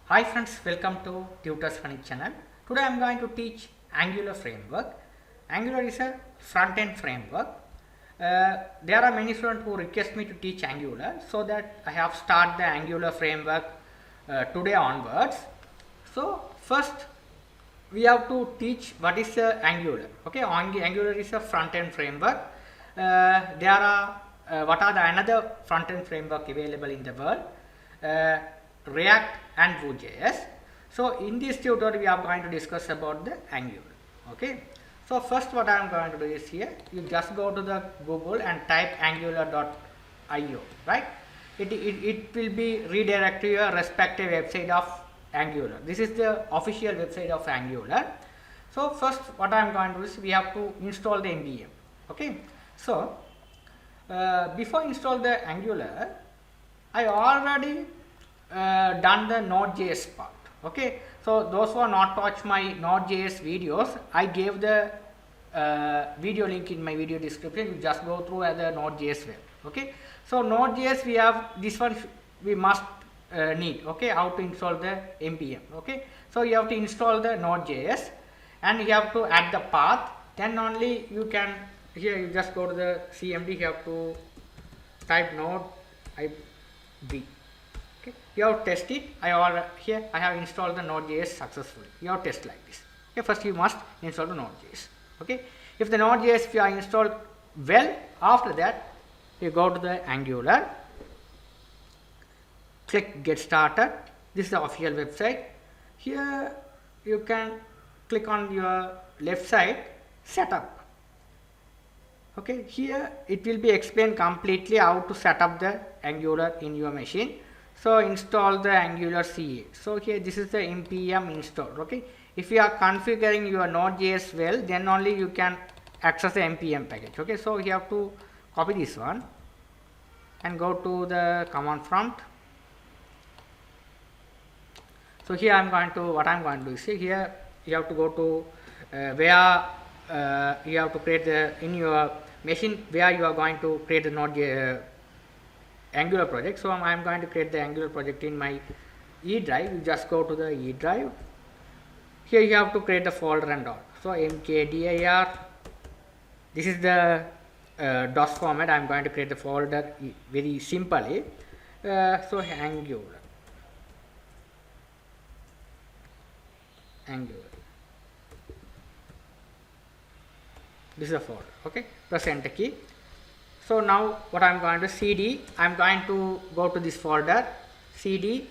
Hi friends, welcome to Tutors Funny channel. Today I am going to teach Angular framework. Angular is a front-end framework. There are many students who request me to teach Angular, so that I have started the Angular framework today onwards. So first we have to teach what is Angular. Okay, Angular is a front-end framework. There are what are the another front-end framework available in the world? React and Vue.js. So in this tutorial we are going to discuss about the Angular. Okay. So first what I am going to do is here you just go to the Google and type angular.io, right? It will be redirect to your respective website of Angular. This is the official website of Angular. So first what I am going to do is we have to install the npm. Okay. So before install the Angular, I already done the Node.js part. Okay, so those who are not watched my Node.js videos, I gave the video link in my video description. You just go through the Node.js web. Okay, so Node.js we have this one we must need. Okay, how to install the npm. Okay, so you have to install the Node.js and you have to add the path. Then only you can, here you just go to the cmd, you have to type node ib. You have to test it. Here I have installed the Node.js successfully. You have to test like this. Okay, first you must install the Node.js. Okay, if the Node.js you are installed well, after that you go to the Angular, click get started. This is the official website. Here you can click on your left side setup. Okay, here it will be explained completely how to set up the Angular in your machine. So install the Angular CA. So here this is the npm install. Okay, if you are configuring your Node.js well, then only you can access the npm package. Okay, so you have to copy this one and go to the command prompt. So here I am going to, what I am going to do is here you have to go to where you have to create the, in your machine where you are going to create the Node.js Angular project. So I am going to create the Angular project in my E drive. You just go to the E drive. Here you have to create the folder and all. So mkdir. This is the DOS format. I am going to create the folder very simply. So Angular. This is a folder. Okay. Press enter key. So now what I am going to cd, I am going to go to this folder, cd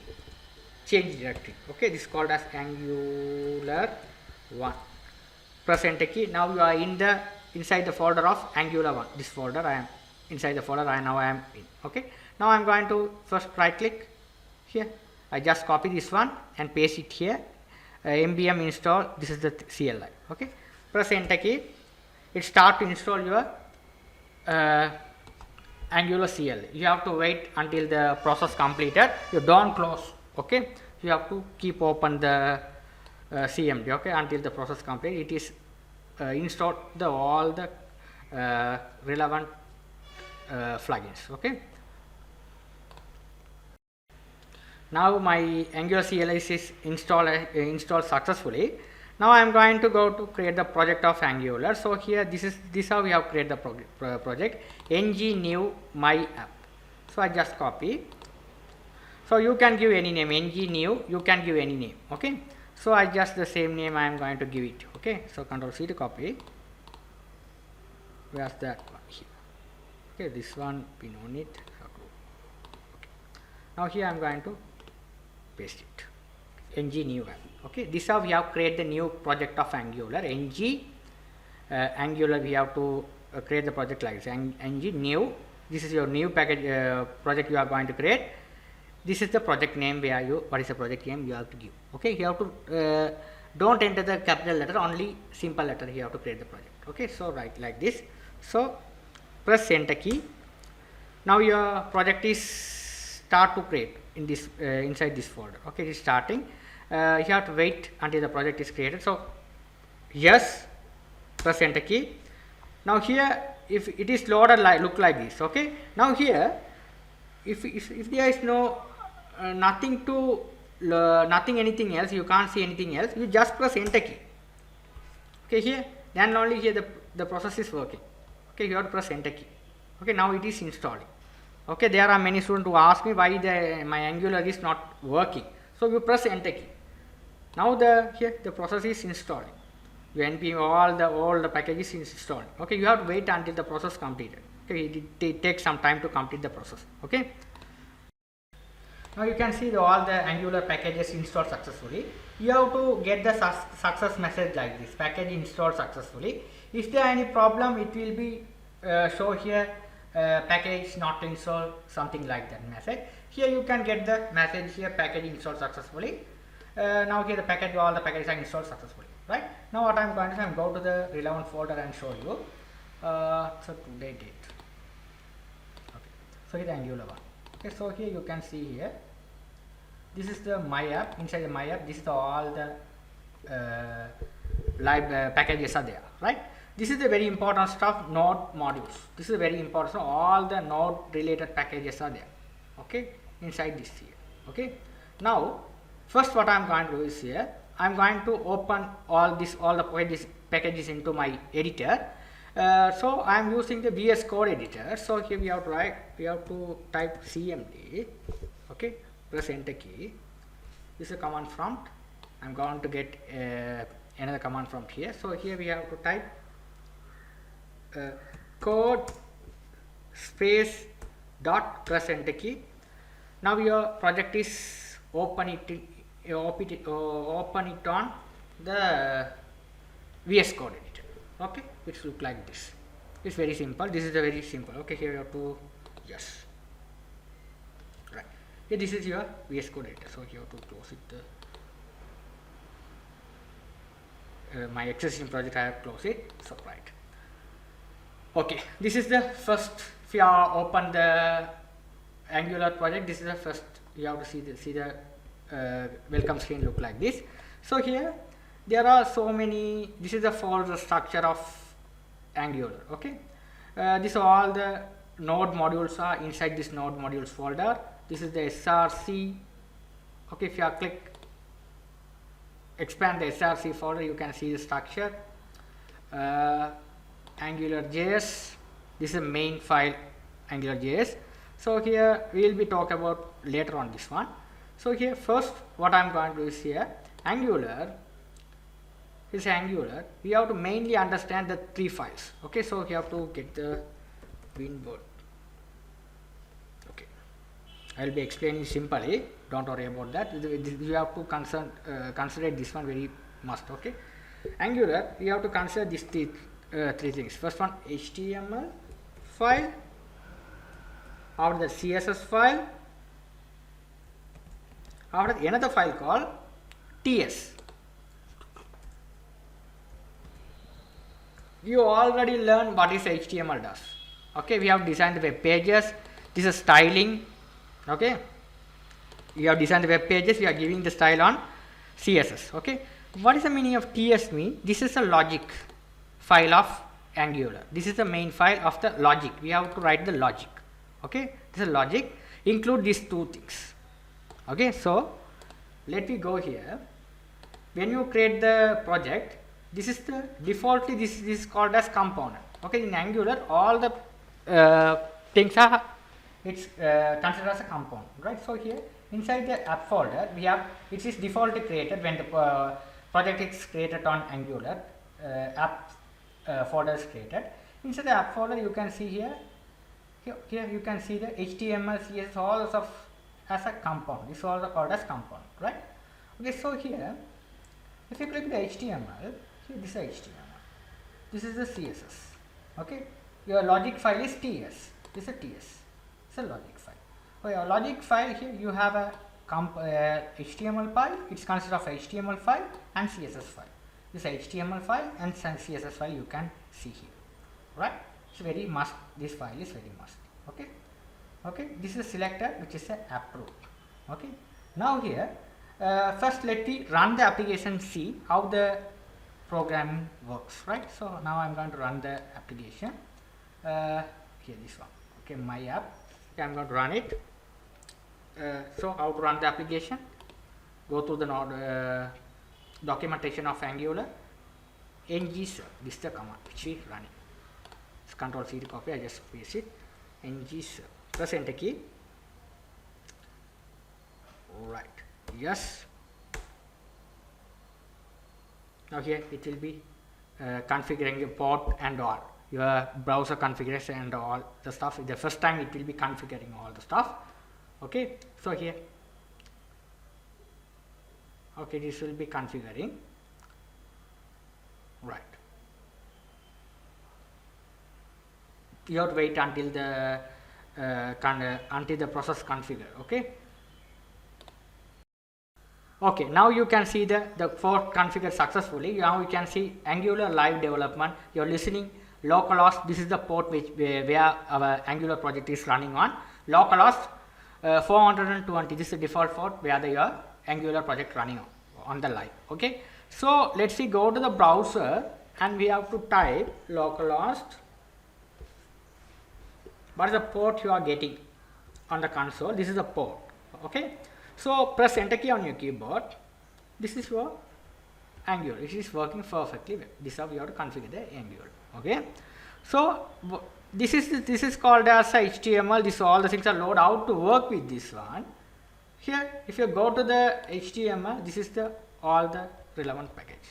change directory. Okay, this is called as Angular 1. Press enter key. Now you are in the inside the folder of Angular 1. This folder I am inside the folder. Now I am in. Okay. Now I am going to first right click here. I just copy this one and paste it here. npm install. This is the CLI. Okay. Press enter key. It start to install your Angular CL. You have to wait until the process completed. You don't close. Okay, you have to keep open the CMD. Okay, until the process complete. It is installed the all the relevant plugins. Okay. Now my Angular CLI is installed successfully. Now I am going to go to create the project of Angular. So here this how we have created the project ng new my app. So I just copy. So you can give any name, ng new, you can give any name. Okay. So I just the same name I am going to give it. Okay. So Control C to copy. Where's that one here? Okay, this one we don't need. Okay. Now here I am going to paste it. ng new app. Okay, this how we have create the new project of Angular. ng Angular we have to create the project like this. ng new. This is your new package project you are going to create. This is the project name where you, what is the project name you have to give. Okay, you have to don't enter the capital letter, only simple letter you have to create the project. Okay, so write like this. So press enter key. Now your project is start to create in this inside this folder. Okay, it is starting. You have to wait until the project is created. So yes, press enter key. Now here if it is loaded look like this. Okay, now here if there is no nothing to nothing anything else, you can't see anything else, you just press enter key. Okay, here then only here the process is working. Okay, you have to press enter key. Okay, now it is installing. Okay, there are many students who ask me why my Angular is not working. So you press enter key. Now here the process is installing. You npm all the packages is installing. Okay, you have to wait until the process completed. Okay, it takes some time to complete the process. Okay. Now you can see all the Angular packages installed successfully. You have to get the success message like this: package installed successfully. If there any problem, it will be show here package not installed, something like that message. Here you can get the message here: package installed successfully. Now here the package, all the packages are installed successfully. Right. Now what I am going to do, I am go to the relevant folder and show you. So today date. Okay. So here the Angular one. Okay. So here you can see here. This is the my app. Inside the my app, this is all the live packages are there, right? This is the very important stuff. Node modules. This is very important. So all the node related packages are there. Okay, inside this here. Okay. Now, first what I am going to do is here, I am going to open all the packages into my editor. So I am using the VS Code editor. So here we have to type cmd. Okay. Press enter key. This is a command prompt. I am going to get another command prompt here. So here we have to type code space dot, press enter key. Now your project is open it on the VS Code editor. Okay, it looks like this. It's very simple. This is a very simple. Okay, here you have to yes. Here this is your VS Code editor. So you have to close it. My existing project I have closed it. So right. Okay, this is the first. If you open the Angular project, this is the first. You have to see the welcome screen look like this. So here there are so many. This is the folder structure of Angular. Okay, this all the node modules are inside this node modules folder. This is the src. Okay, if you expand the src folder, you can see the structure. AngularJS. This is the main file AngularJS. So here we will be talk about later on this one. So here first what I am going to do is here Angular. This Angular. We have to mainly understand the three files. Okay, so we have to get the Winboard. I will be explaining simply. Don't worry about that. You have to consider this one very must. Okay, Angular. We have to consider these three things. First one, HTML file, after the CSS file, after another file called TS. You already learned what is HTML does. Okay, we have designed the web pages. This is styling. Okay, we have designed the web pages. We are giving the style on CSS. Okay, what is the meaning of TS mean? This is a logic file of Angular. This is the main file of the logic. We have to write the logic. Okay, this is logic. Include these two things. Okay, so let me go here. When you create the project, this is the defaultly this is called as component. Okay, in Angular all the things are considered as a component, right? So here inside the app folder we have, it is defaultly created when the project is created on Angular. App folder is created. Inside the app folder you can see here you can see the HTML, CSS, all of as a component. This is also called as component, right? Okay, so here if you click the HTML, here this is HTML, this is the CSS. Okay, your logic file is TS. This is a TS. It's a logic file. For your logic file, here you have a HTML file. It's consisted of HTML file and CSS file. This is HTML file and CSS file you can see here, right? It's very must. This file is very must. Okay, okay. This is selector, which is a approved. Okay. Now here, first let me run the application. See how the programming works, right? So now I'm going to run the application. Here this one. Okay, my app. Okay, I'm going to run it. So how to run the application? go through the documentation of Angular. Ngserve, this is the command which is running. It's Control C to copy, I just paste it. Ngserve, press enter key. Right, yes. Now here it will be configuring the port and all, your browser configuration and all the stuff. The first time it will be configuring all the stuff. Okay, so here, okay, this will be configuring. Right, you have to wait until the process configure. Okay. Okay, now you can see the port configured successfully. Now you can see Angular live development. You are listening localhost. This is the port where our Angular project is running on. Localhost 420. This is the default port where your Angular project running on the live. Okay. So let's see. Go to the browser and we have to type localhost. What is the port you are getting on the console? This is the port. Okay. So press enter key on your keyboard. This is your Angular. It is working perfectly well. This is how you have to configure the Angular. Okay. So this is called as HTML. This all the things are loaded. How to work with this one? Here, if you go to the HTML, this is the all the relevant package.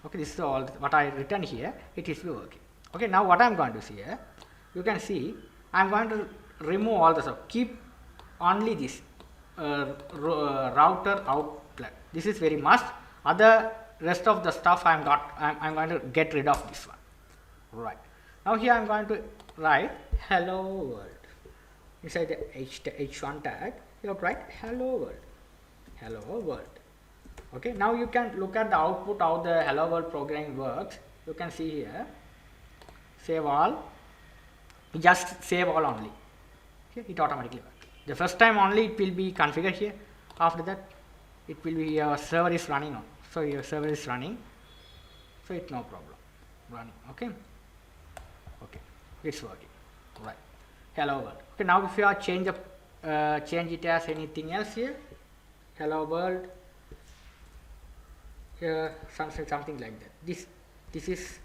Okay, this is all what I written here. It is working. Okay. Now what I am going to see here, you can see I am going to remove all the stuff. Keep only this. Router outlet. This is very must. Other rest of the stuff I'm going to get rid of this one. Right. Now here I'm going to write hello world. Inside the H1 tag, you have to write hello world. Hello world. Okay. Now you can look at the output how the hello world programming works. You can see here. Save all. Just save all only. Okay. It automatically works. The first time only it will be configured here. After that, it will be your server is running on. So your server is running. So it's no problem running. Okay. Okay. It's working. Right. Hello world. Okay. Now if you are change it as anything else here. Hello world. Something like that. This is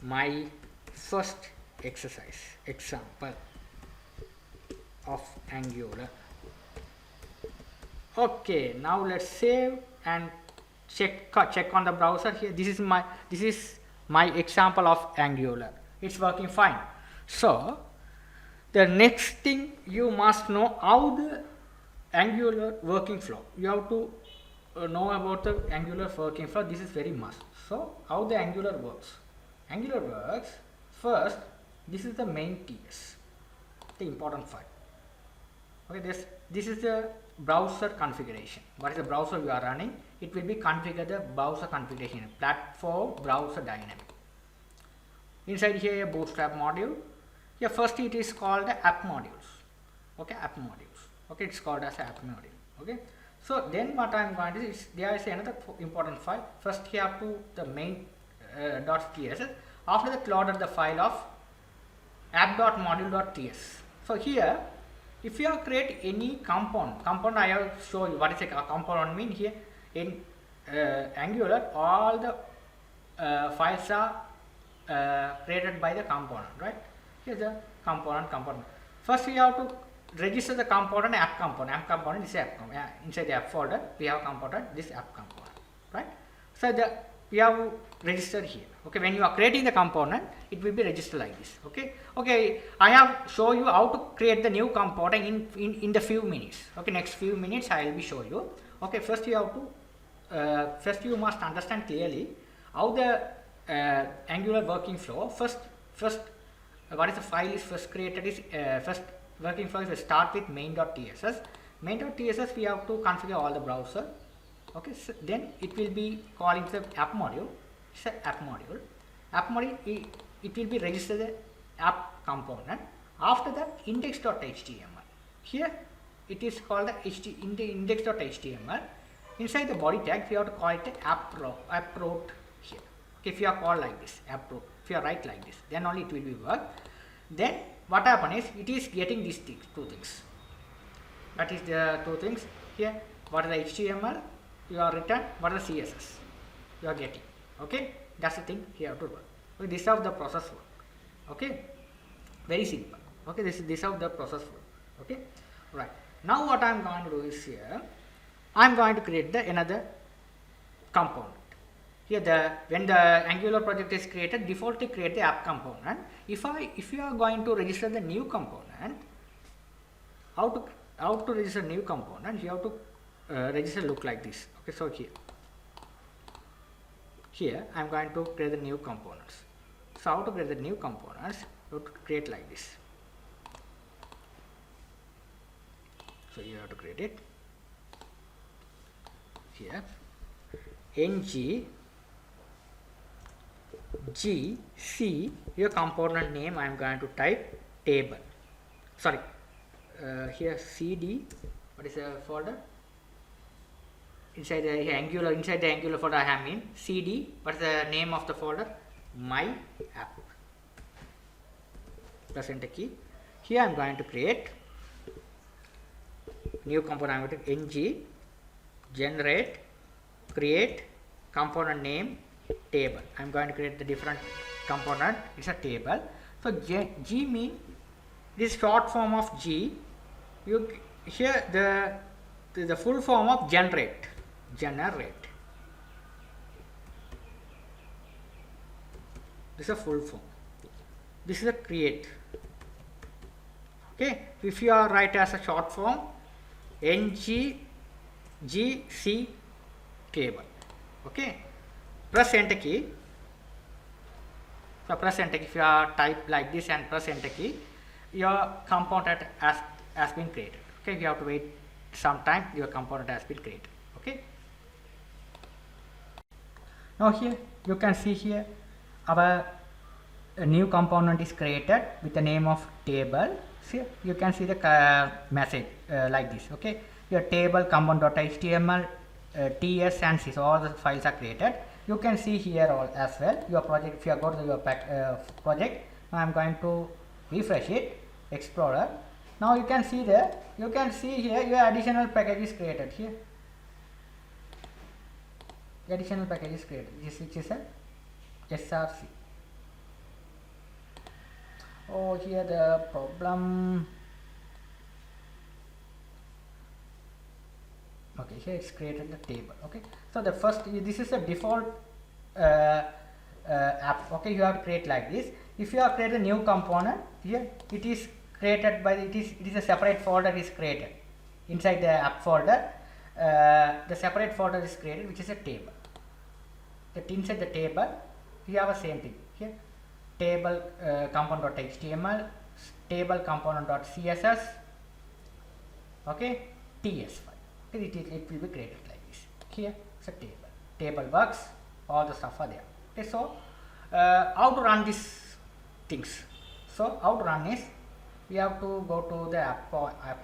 my first example of Angular. Okay, now let's save and check on the browser here. This is my example of Angular. It's working fine. So the next thing you must know how the Angular working flow. You have to know about the Angular working flow. This is very must. So how the Angular works? Angular works first. This is the main TS, the important file. Okay, this is the browser configuration. What is the browser you are running? It will be configured the browser configuration, platform browser dynamic. Inside here a bootstrap module. Here first it is called the app modules. Okay, app modules. Okay, it's called as app module. Okay. So then what I am going to do is there is another important file. First you have to the main .ts. After that loaded the file of app.module.ts. So here if you have create any component I have show you what is a component mean here in Angular. All the files are created by the component, right? Here's the component. First we have to register the component app component is app component. Inside the app folder we have component, this app component, right? So we have registered here. Okay, when you are creating the component, it will be registered like this. Okay, I have show you how to create the new component in the few minutes. Okay, next few minutes I will be show you. Okay, first you have to first you must understand clearly how the Angular working flow. First what is the file is first created is first working flow is start with main.tss. Main.tss we have to configure all the browser. Okay, so then it will be calling the app module. It's an app module. App module it will be registered the app component. After that index.html. Here it is called the index.html. Inside the body tag we have to call it the app route here. Okay, if you are called like this app route, if you are write like this, then only it will be work. Then what happen is it is getting these two things. That is the two things here. What is the HTML? you are written what is CSS you are getting. Okay, that's the thing you have to work. Okay, this is how the process work. Okay, very simple. Okay, this is how the process work. Okay, right. Now what I am going to do is here I am going to create the another component. Here when the Angular project is created, defaultly create the app component. If you are going to register the new component, how to register new component, you have to register look like this. Okay, so here I am going to create the new components. So how to create the new components, you have to create like this. So you have to create it here, ng gc, your component name I am going to type table, sorry, here cd, what is the folder, inside the Angular folder I have in cd, what is the name of the folder, my app, press enter key. Here I am going to create new component. I am going to ng generate create component name table. I am going to create the different component. It's a table. So G mean this short form of G. You here the full form of generate. This is a full form. This is a create. Okay. If you are write as a short form, ng gc table. Okay, press enter key. So press enter key. If you are type like this and press enter key, your component has been created. Okay, you have to wait some time, your component has been created. Okay, now here you can see here our new component is created with the name of table. See, you can see the message like this. Okay, your table component.html, ts and c, so all the files are created. You can see here all as well your project. If you go to your project, now I am going to refresh it, Explorer. Now you can see here your additional package is created here. The additional package is created, which is a src. Oh, here the problem. Okay, here it's created the table. Okay, so the first, this is a default app. Okay, you have to create like this. If you have created a new component, here it is created by it is a separate folder is created inside the app folder. The separate folder is created, which is a table. That inside the table you have a same thing here, table component.html, table component.css. Okay, ts file. It will be created like this. Here it's a table works, all the stuff are there. Okay, so how to run these things? So how to run is, we have to go to the app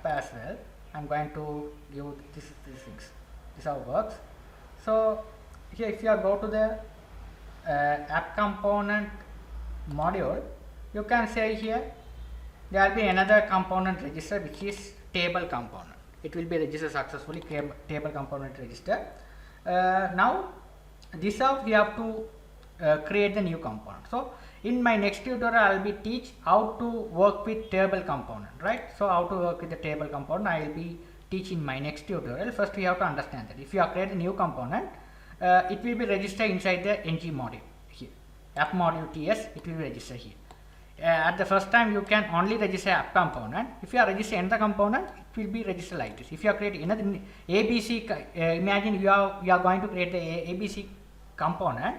as well. I'm going to give these things. This is how it works. So here if you go to the app component module, you can say here there will be another component register, which is table component. It will be registered successfully, table component register. Now this how we have to create the new component. So in my next tutorial I will be teach how to work with table component, right? So how to work with the table component I will be teaching my next tutorial. First we have to understand that if you are create a new component, it will be registered inside the ng module here, app module ts, it will be registered here. At the first time you can only register app component. If you are registering another component, it will be registered like this. If you are creating another ABC, imagine you are going to create the ABC component.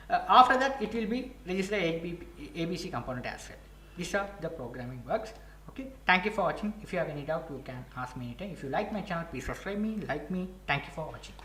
After that it will be registered ABC component as well. This is how the programming works. Okay, thank you for watching. If you have any doubt, you can ask me anytime. If you like my channel, please subscribe me, like me. Thank you for watching.